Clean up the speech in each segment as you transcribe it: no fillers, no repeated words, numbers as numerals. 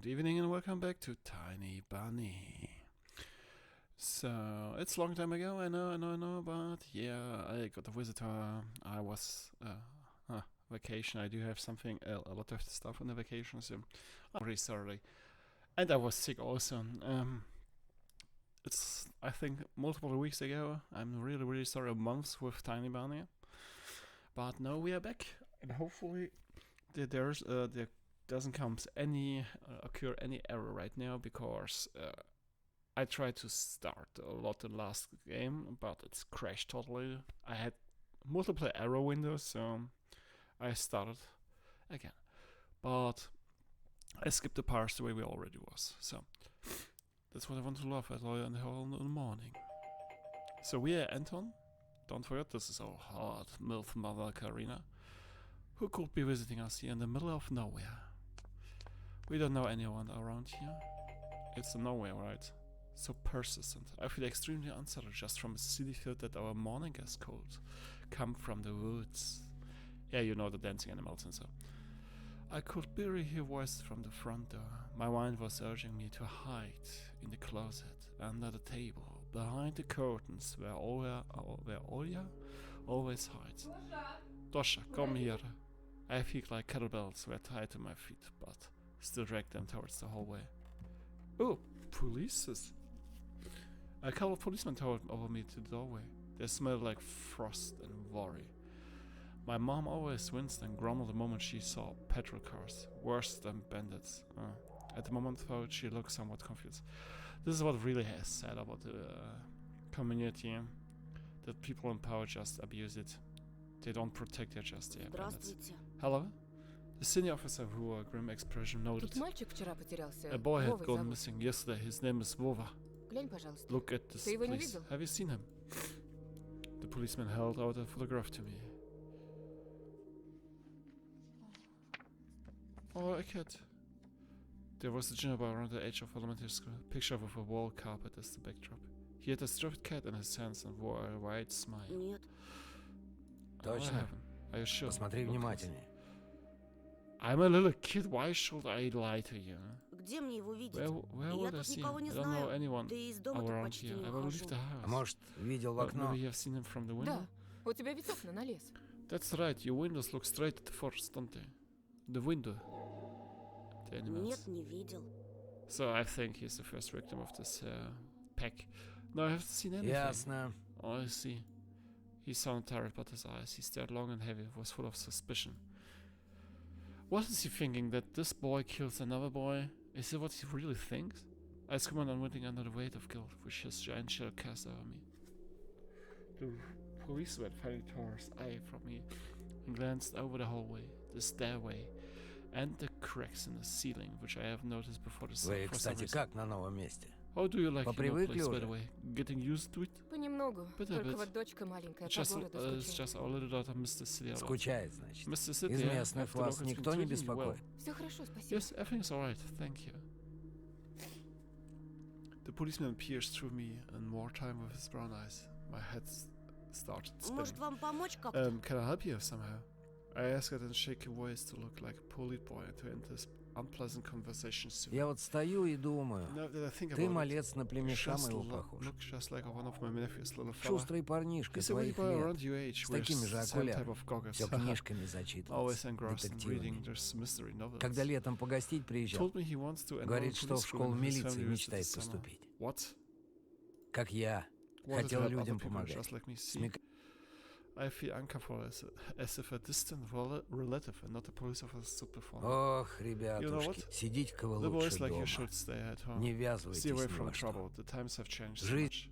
evening and welcome back to Tiny Bunny. So, it's a long time ago, I know, but yeah, I got a visitor. I was, vacation. I do have a lot of stuff on the vacation, so I'm really sorry. And I was sick also. It's, I think, multiple weeks ago. I'm really, really sorry, a month with Tiny Bunny. But now we are back, and hopefully there doesn't occur any error right now because I tried to start a lot in last game, but it's crashed totally. I had multiple error windows, so I started again. But I skipped the parts the way we already was. So that's what I want to laugh at in the morning. So we are Anton. Don't forget, this is our hard MILF mother Karina, who could be visiting us here in the middle of nowhere. We don't know anyone around here. It's nowhere, right? So persistent. I feel extremely unsettled just from a silly feel that our morning gas cold come from the woods. Yeah, you know, the dancing animals and so. I could barely hear voices from the front door. My mind was urging me to hide in the closet, under the table, behind the curtains where Olya always hides. Dosha, come here. I feel like kettlebells were tied to my feet, but still dragged them towards the hallway. Oh, police! A couple of policemen towered over me to the doorway. They smelled like frost and worry. My mom always winced and grumbled the moment she saw patrol cars, worse than bandits. At the moment, though, she looked somewhat confused. This is what really has said about the community, that people in power just abuse it. They don't protect it, just bandits. Hello? The senior officer who wore a grim expression noted. A boy had gone missing yesterday. His name is Vova. Look at this, please. Have you seen him? The policeman held out a photograph to me. Oh, a cat. There was a junior boy around the age of elementary school. Picture of a wall carpet as the backdrop. He had a stuffed cat in his hands and wore a wide smile. Нет. Точно? Are you sure? Посмотри внимательнее. I'm a little kid. Why should I lie to you? Где мне его видеть? Where Я would I тут see him? никого не I don't know знаю. anyone Да и из дома-то around почти here. не I will leave выхожу. the house. А может, видел в окно? Maybe you have seen him from the window? Да, у тебя ведь окна на лес. That's right. Your windows look straight at the forest, don't they? The window. The animals. Нет, не видел. So I think he's the first victim of this pack. No, I haven't seen anything. Ясно. Oh, I see. He sounded tired, but his eyes, he stared long and heavy, was full of suspicion. What is he thinking? That this boy kills another boy? Is it what he really thinks? I screamed unwitting under the weight of guilt, which his giant shell cast over me. The policeman finally tore his eye from me and glanced over the hallway, the stairway, and the cracks in the ceiling, which I have noticed before the sun. Вы, кстати, как на новом месте? How do you like your new Попривыкли place, by уже? the way? Getting used to it? Понемногу. But a Только bit. вот дочка маленькая по It's городу just скучает. our little daughter, Mr. City. Скучает, значит. Mr. City, Из yeah, местных after вас locals никто не been treating you well. беспокоит? Все хорошо, спасибо. Yes, everything's alright, thank you. The policeman pierced through me in more time with his brown eyes. My head started Может, spinning. вам помочь как-то? Can I help you somehow? I asked it in a shaky voice to look like a polite boy and to end this unpleasant conversation soon. Я вот стою и думаю, Now that I think ты, about it, малец, на племеша just моего похож. look just like one of my nephews, little fella. Шустрый парнишка He's a wee твоих boy лет. around your age, С wears такими же the same type окулярами. of goggles. Все книжками Always зачитывался, engrossed in reading детективами. this mystery novels. Когда летом погостить приезжал, Told me he wants to enroll говорит, in что police в school школу and his милиции family visits мечтает this summer. поступить. What? Как я. Wanted to Хотел help людям other people помогать. just like me. See, Смек- I feel uncomfortable as if a distant relative and not a police officer stood before me. Ох, You know ребятушки, what? сидите-ка вы The boys лучше like you дома. should stay at home. Не Stay ввязывайтесь away ни from во что. trouble. The times have changed so Жизнь- much.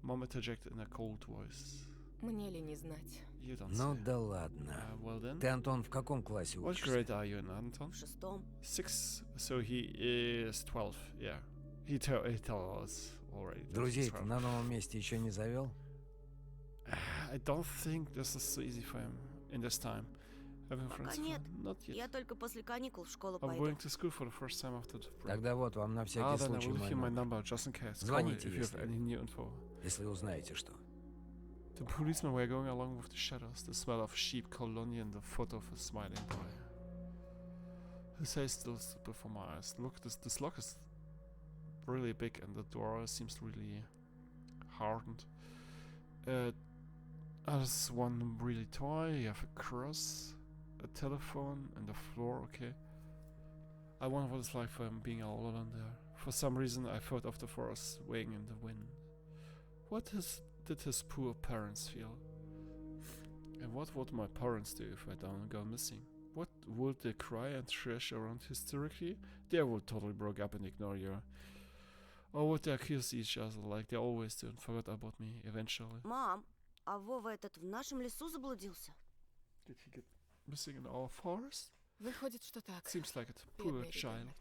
Mom interjected in a cold voice. Мне ли не знать? You don't Ну say. да ладно. Well then. Ты, Антон, в каком классе What учишься? grade are you in, Anton? В шестом. 6. So he is 12. Yeah. He told us already. that he's Друзей-то 12. на новом месте еще не завел? I don't think this is so easy for him in this time. Having Пока friends? нет. Not yet. Я только после каникул в школу I'm пойду. going to school for the first time after the break. Тогда вот вам на Ah, всякий then I случай will мой give my номер, number just in case. Call me Звоните, if you have если- any new info. если узнаете что. The policemen were going along with the shadows, the smell of sheep cologne and the photo of a smiling boy. His face still before my eyes. Look, this lock is really big and the door seems really hardened. There's one really toy. You have a cross, a telephone, and a floor. Okay. I wonder what it's like for him being all alone there. For some reason, I thought of the forest swaying in the wind. Did his poor parents feel? And what would my parents do if I don't go missing? What would they cry and thrash around hysterically? They would totally break up and ignore you. Or would they accuse each other like they always do and forget about me eventually? Мам, а Вова этот в нашем лесу заблудился? Did he get missing in our forest? Выходит, что так. Seems like it. Poor Бедный child. ребенок.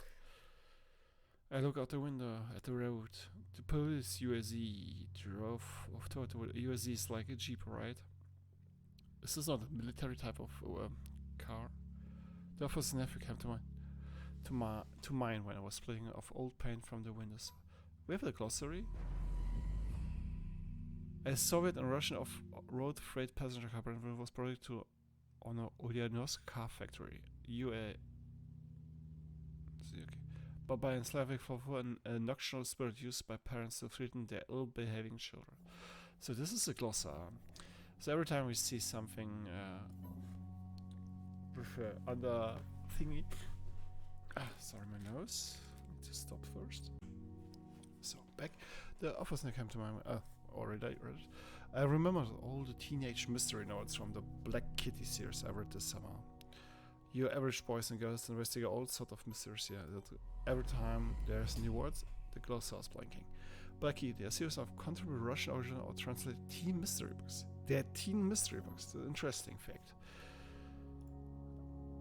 I look out the window at the road. The police USZ drove off toward the USZ is like a jeep, right? This is not a military type of car. The officer's nephew came to mind when I was splitting off old paint from the windows. We have the glossary. A Soviet and Russian off-road freight passenger car was brought to on a Ulyanovsk car factory. UA. Okay. But by a Slavic for a nocturnal spirit used by parents to threaten their ill-behaving children. So this is a glossar. So every time we see something with under thingy. Sorry, my nose. Need to stop first. So back. The officer came to my mind. Already read it. I remember all the teenage mystery notes from the Black Kitty series I read this summer. Your average boys and girls investigate all sorts of mysteries here. That every time there's new words, the glossar is blanking. Black Kitty, a series of contemporary Russian origin or translated teen mystery books. They're teen mystery books. That's an interesting fact.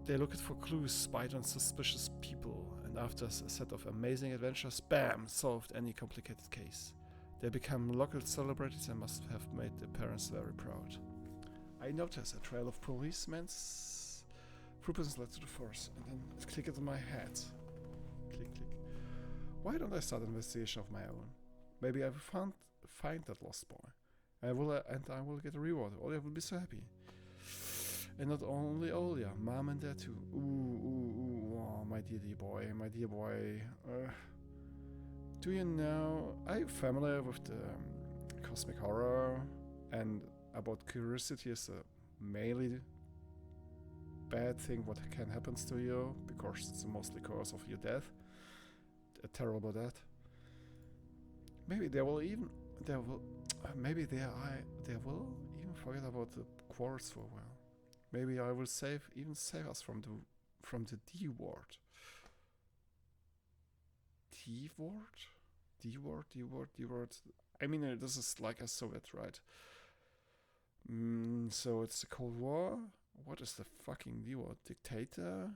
They look for clues, spied on suspicious people, and after a set of amazing adventures, bam, solved any complicated case. They become local celebrities and must have made their parents very proud. I noticed a trail of policemen's footprints led to the forest, and then it clicked in my head. Click, click. Why don't I start an investigation of my own? Maybe I will find that lost boy. I will get a reward. Olya will be so happy. And not only Olya, Mom and Dad too. Ooh, oh, my dear boy, my dear boy. Do you know, are you familiar with the cosmic horror and about curiosity is a mainly bad thing what can happen to you because it's mostly cause of your death, a terrible death. Maybe they will even forget about the quartz for a while. Maybe I will save us from the D word. D word. I mean, this is like a Soviet, right? So it's the Cold War. What is the fucking D word? Dictator?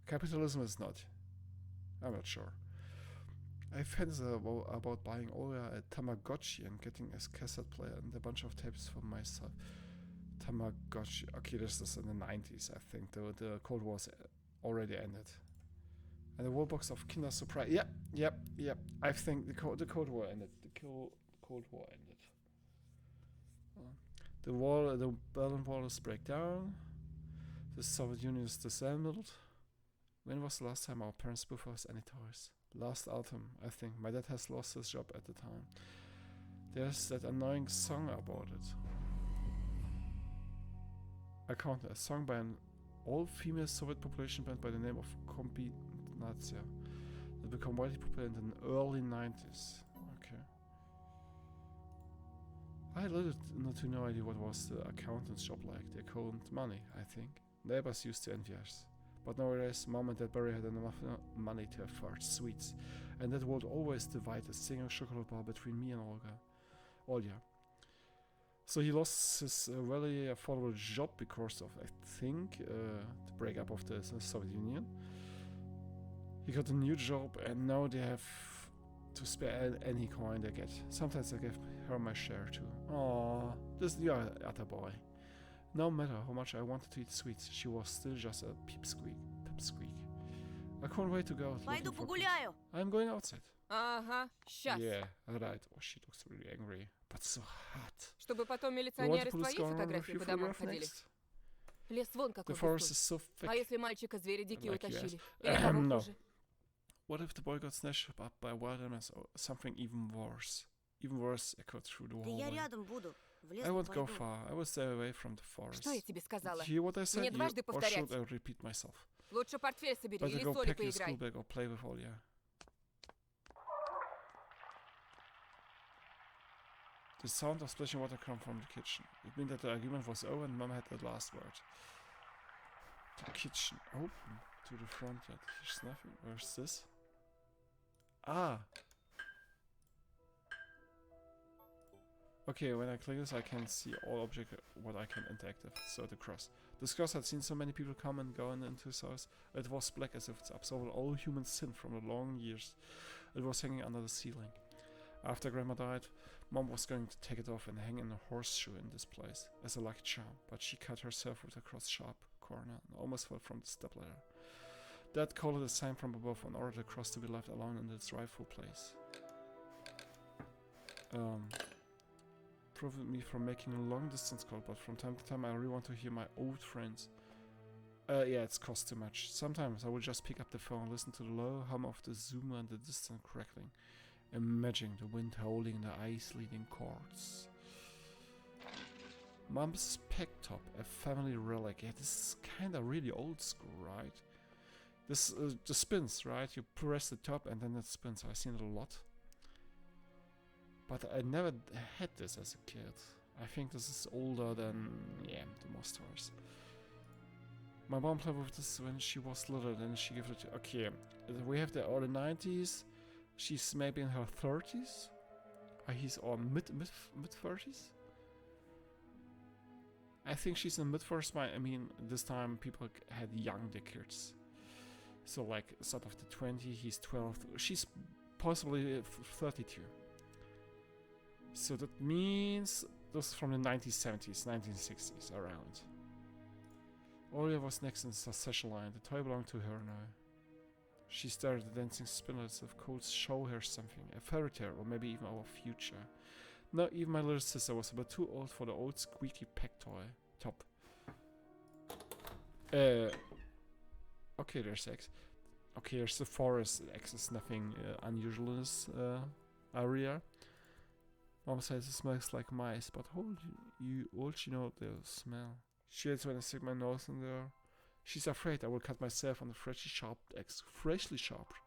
Capitalism is not. I'm not sure. I fantasy about buying Olya a Tamagotchi and getting a cassette player and a bunch of tapes for myself. Tamagotchi. Okay, this is in the 90s, I think. The Cold War's already ended. And a whole box of Kinder Surprise. Yep. I think the Cold War ended. The Cold War ended. The Berlin Wall is break down. The Soviet Union is dismantled. When was the last time our parents bought us any toys? Last autumn, I think. My dad has lost his job at the time. There's that annoying song about it. I count a song by an all-female Soviet population band by the name of Kombinatsiya that became widely popular in the early 90s. Okay. I had little to no idea what was the accountant's job like. They counted money, I think. Neighbors used to envy us. But nowadays, Mom and Dad Barry had enough money to afford sweets, and that would always divide a single chocolate bar between me and Olya. So he lost his very affordable job because of, I think, the breakup of the Soviet Union. He got a new job, and now they have to spare any coin they get. Sometimes I give her my share too. Aww, you are a boy. No matter how much I wanted to eat sweets, she was still just a pipsqueak. I can't wait to go out. Пойду погуляю. I'm going outside. Ага, сейчас. Yeah, right. Oh, she looks really angry, but so hot. Чтобы потом You want милиционеры to с твоей police car фотографией review по домам photograph ходили. next? Лес вон The какой forest густой. is so thick. А если мальчика звери дикие Like you утащили? Или того No. хуже? What if the boy got snatched up by wild animals or something even worse? Even worse echoed through the Да я hallway. рядом буду. В лес I не won't go пойду. far. I will stay away from the forest. Что я тебе сказала? Did you hear what I said? Мне You, дважды or повторять. should I repeat myself? Лучше портфель собери Better или go соли pack your school поиграй. bag or play with Olya. The sound of splashing water came from the kitchen. It meant that the argument was over and Mom had the last word. The kitchen open to the front yard. Here's nothing. Where's this? Ah! Okay, when I click this, I can see all objects what I can interact with. So the cross. This cross had seen so many people come and go into his house. It was black as if it absorbed all human sin from the long years. It was hanging under the ceiling. After Grandma died, Mom was going to take it off and hang in a horseshoe in this place as a lucky charm, but she cut herself with a cross-sharp corner and almost fell from the stepladder. Dad called it a sign from above and ordered the cross to be left alone in its rightful place. Prevented me from making a long-distance call, but from time to time I really want to hear my old friends. Yeah, it's cost too much. Sometimes I will just pick up the phone, listen to the low hum of the zoomer and the distant crackling, imagining the wind howling in the ice-leading chords. Mom's peg top, a family relic. Yeah, this is kinda really old school, right? This the spins, right? You press the top and then it spins. I've seen it a lot. But I never had this as a kid. I think this is older than, yeah, the most toys. My mom played with this when she was little, and she gave it to, okay, we have the early 90s. She's maybe in her 30s. He's on mid 30s. I think she's in mid 30s. I mean, this time people had young kids. So like sort of the 20, he's 12. She's possibly 32. So that means this is from the 1970s, 1960s around. Olya was next in the succession line. The toy belonged to her now. She stared at the dancing spindles of could show her something, a fairy tale or maybe even our future. No, even my little sister was about too old for the old squeaky peg toy top. Okay, there's X. Okay, there's the forest. X is nothing unusual in this area. Mom says it smells like mice, but all you know the smell. She hates when I stick my nose in there. She's afraid I will cut myself on the freshly sharpened X. Freshly sharpened.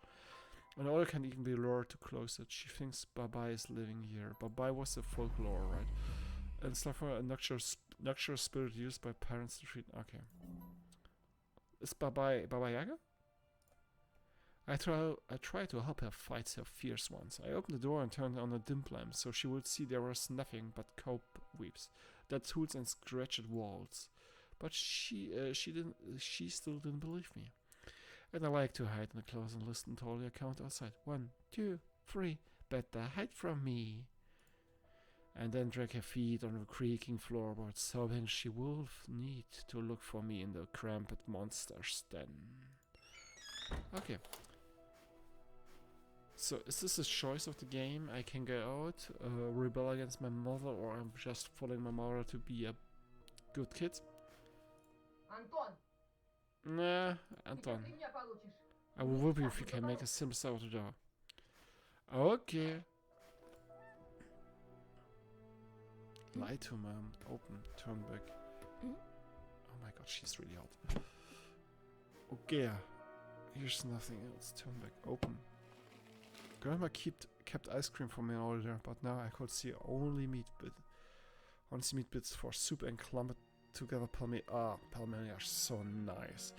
And all can even be lured too close. That she thinks Babai is living here. Babai was the folklore, right? And stuff for a nocturnal spirit used by parents to treat. Okay. Is Baba Yaga? I try to help her fight her fears once. I opened the door and turned on a dim lamp so she would see there was nothing but cobwebs, that hoots and scratched walls. But she still didn't believe me. And I like to hide in the closet and listen to all the account outside. 1, 2, 3, better hide from me. And then drag her feet on the creaking floorboards, sobbing she will need to look for me in the cramped monster's den. Okay. So, is this a choice of the game? I can go out, rebel against my mother, or I'm just following my mother to be a good kid? Антон, Nah, Anton. ты меня получишь. I will whoop you if you can make a simple start with the door. Okay. Lie to mom. Open. Turn back. Oh my god, she's really hot. Okay. Here's nothing else. Turn back. Open. Grandma kept ice cream for me all there, but now I could see only meat bits for soup and clumped together pelmeni. Pelmeni are so nice.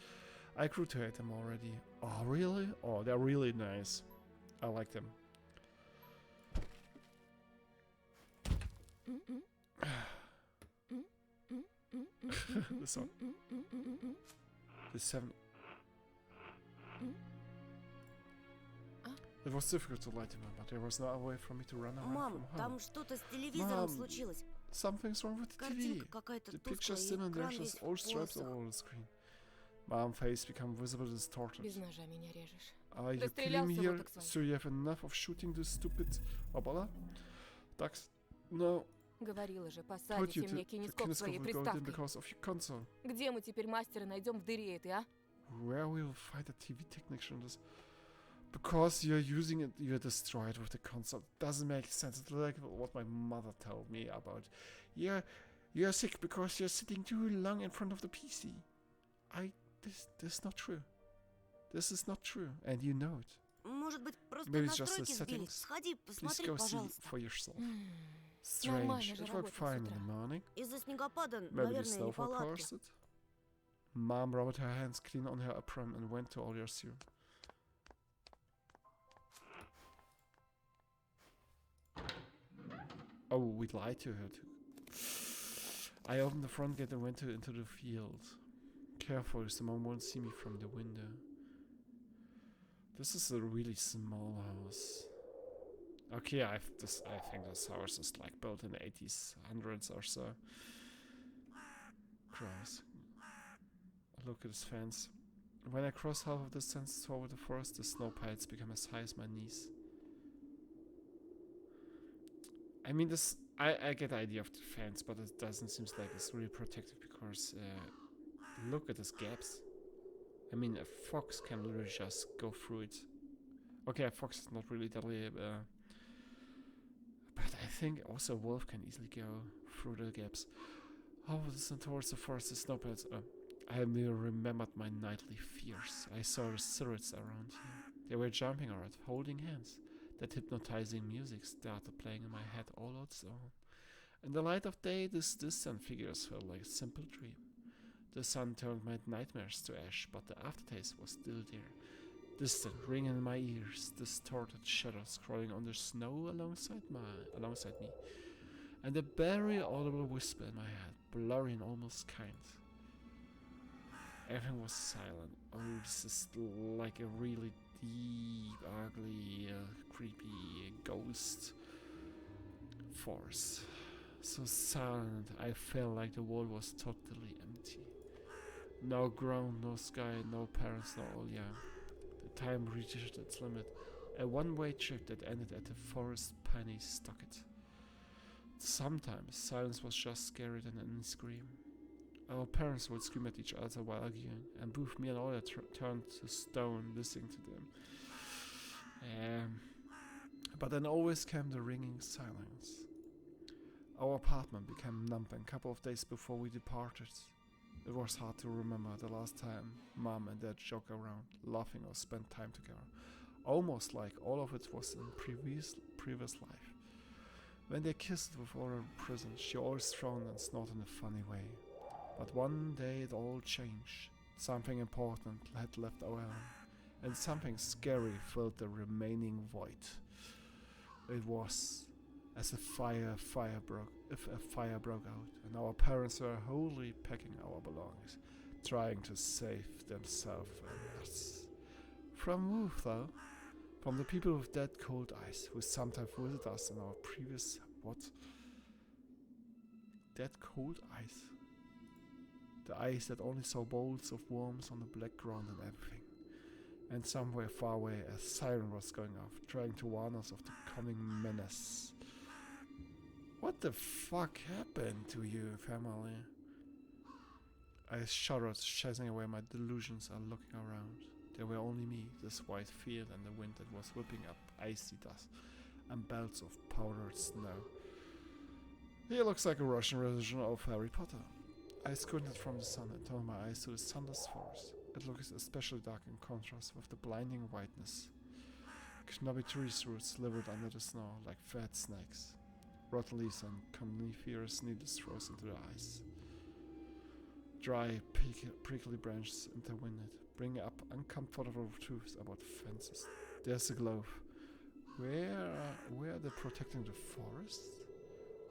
I grew to hate them already. Oh, really? Oh, they're really nice. I like them. The song. The 7. It was difficult to lie to me, but there was no way for me to run around Мам, from home. там что-то с телевизором Mom, случилось. Something's wrong with the TV. Картинка какая-то The тусклая, picture's и still and экран there's весь just в old stripes полосах. all over the screen. Mom's face become visible distorted. Без ножа меня режешь. Are you Да killing me стрелялся here? вот так So you have enough of shooting this stupid Obala? Ducks? No. Говорила же, Told посадите you мне the кинескоп своей kinescope will go in приставкой. because of your console. Где мы теперь мастера найдем в дыре этой, а? Where will we find a TV technician? This because you're using it, you're destroyed with the console. Doesn't make sense. It's like what my mother told me about. You're sick because you're sitting too long in front of the PC. This is not true. This is not true, and you know it. Может быть, просто Maybe it's just the настройки сбились? settings. Сходи, Please посмотри, go see пожалуйста. for yourself. Нормально Strange. же It worked работал с fine in утра. the morning. Из-за снегопада, Maybe the наверное, snowfall неполадки. caused it. Mom rubbed her hands clean on her apron and went to Oliver's room. Oh, we lied to her too. I opened the front gate and went into the field. Carefully, so Mom won't see me from the window. This is a really small house. Okay, I think this house is like built in the 80s, hundreds or so. Gross. Look at this fence. When I cross half of the distance toward the forest, the snow piles become as high as my knees. I mean, I get the idea of the fence, but it doesn't seem like it's really protective because look at these gaps. I mean, a fox can literally just go through it. Okay, a fox is not really deadly, but I think also a wolf can easily go through the gaps. Oh, this is towards the forest, the snow piles. I remembered my nightly fears. I saw the silhouettes around here. They were jumping around, holding hands. That hypnotizing music started playing in my head all on its own. In the light of day, these distant figures felt like a simple dream. The sun turned my nightmares to ash, but the aftertaste was still there. Distant, ringing in my ears, distorted shadows crawling on the snow alongside me, and a very audible whisper in my head, blurry and almost kind. Everything was silent. Oh, this is like a really deep, ugly, creepy ghost force. So silent, I felt like the world was totally empty. No ground, no sky, no parents, no Olya. The time reached its limit. A one-way trip that ended at the forest piney stocket. Sometimes silence was just scarier than any scream. Our parents would scream at each other while arguing, and both me and Olya turned to stone listening to them. But then always came the ringing silence. Our apartment became numb, and a couple of days before we departed, it was hard to remember the last time Mom and Dad joked around, laughing or spent time together. Almost like all of it was in previous life. When they kissed before her in prison, she always frowned and snorted in a funny way. But one day it all changed. Something important had left our home, and something scary filled the remaining void. It was as if a fire broke out, and our parents were wholly packing our belongings, trying to save themselves and us. From who, though? From the people with dead cold eyes, who sometimes visit us in our previous what? Dead cold eyes. The eyes that only saw bolts of worms on the black ground and everything. And somewhere far away a siren was going off, trying to warn us of the coming menace. What the fuck happened to you, family? I shuddered, chasing away my delusions and looking around. There were only me, this white field, and the wind that was whipping up icy dust and belts of powdered snow. He looks like a Russian version of Harry Potter. I squinted from the sun and turned my eyes to the sunless forest. It looks especially dark in contrast with the blinding whiteness. Knobby tree roots slivered under the snow like fat snakes. Rotten leaves and coniferous needles rose into the ice. Dry, prickly branches intertwined, bringing up uncomfortable truths about fences. There's a glove. Where are they protecting the forest?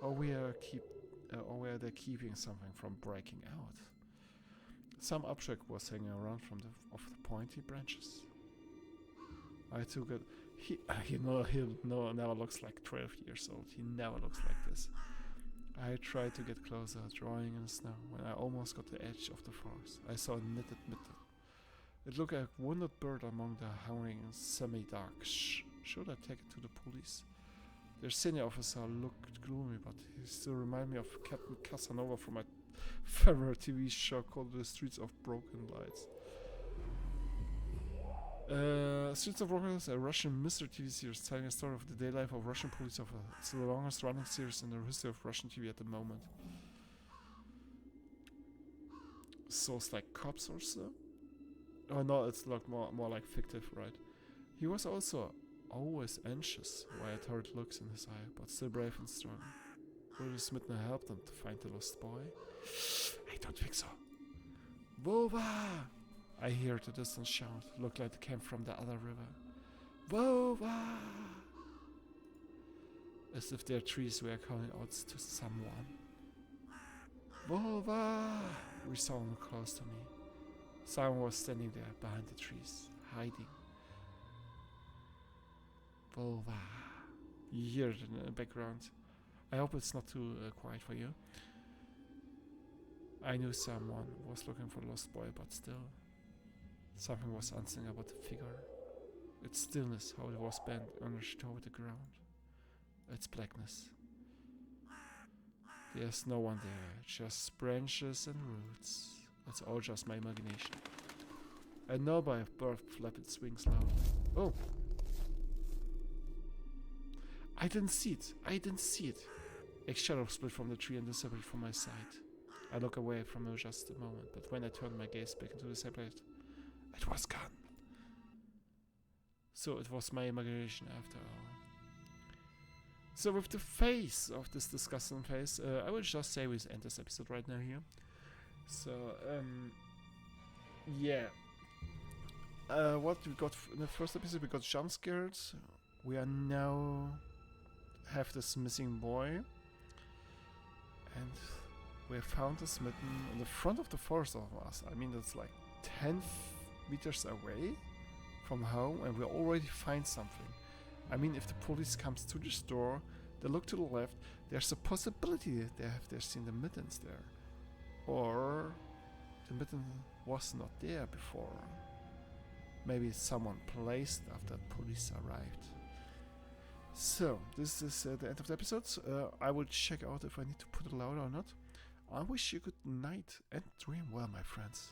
Or were they keeping something from breaking out? Some object was hanging around off the pointy branches. I took it. He never looks like 12 years old. He never looks like this. I tried to get closer, drawing in the snow. When I almost got the edge of the forest, I saw a knitted mitten. It looked like a wounded bird among the howling semi-dark. Should I take it to the police? Their senior officer looked gloomy, but he still reminded me of Captain Casanova from my favorite TV show called The Streets of Broken Lights. Streets of Broken Lights, a Russian mystery TV series telling a story of the daily life of Russian police officers. It's the longest running series in the history of Russian TV at the moment. So it's like cops or so? Oh no, it's like more like fictive, right? He was also always anxious, wide-haired looks in his eye, but still brave and strong. Will Smithner help them to find the lost boy? I don't think so. Vova! I hear the distant shout, looked like it came from the other river. Vova! As if their trees were calling out to someone. Vova! Resounded close to me. Someone was standing there behind the trees, hiding. Vova. You hear it in the background. I hope it's not too quiet for you. I knew someone was looking for the lost boy, but still. Something was unseen about the figure. Its stillness, how it was bent under toward the ground. Its blackness. There's no one there, just branches and roots. It's all just my imagination. I know by a bird flap its wings loudly. Oh! I didn't see it. I didn't see it. A shadow split from the tree and disappeared from my sight. I look away from it just a moment, but when I turned my gaze back into the same place, it was gone. So it was my imagination after all. So with the face of this disgusting face, I will just say we end this episode right now here. So, yeah. What we got in the first episode, we got jump scared. We are now have this missing boy. And we have found the Smitten in the front of the forest of us. I mean, that's like 10 meters away from home, and we already find something. I mean, if the police comes to the store, they look to the left, there's a possibility that they've seen the mittens there. Or the mitten was not there before. Maybe someone placed after police arrived. So, this is the end of the episode. I will check out if I need to put it louder or not. I wish you good night and dream well, my friends.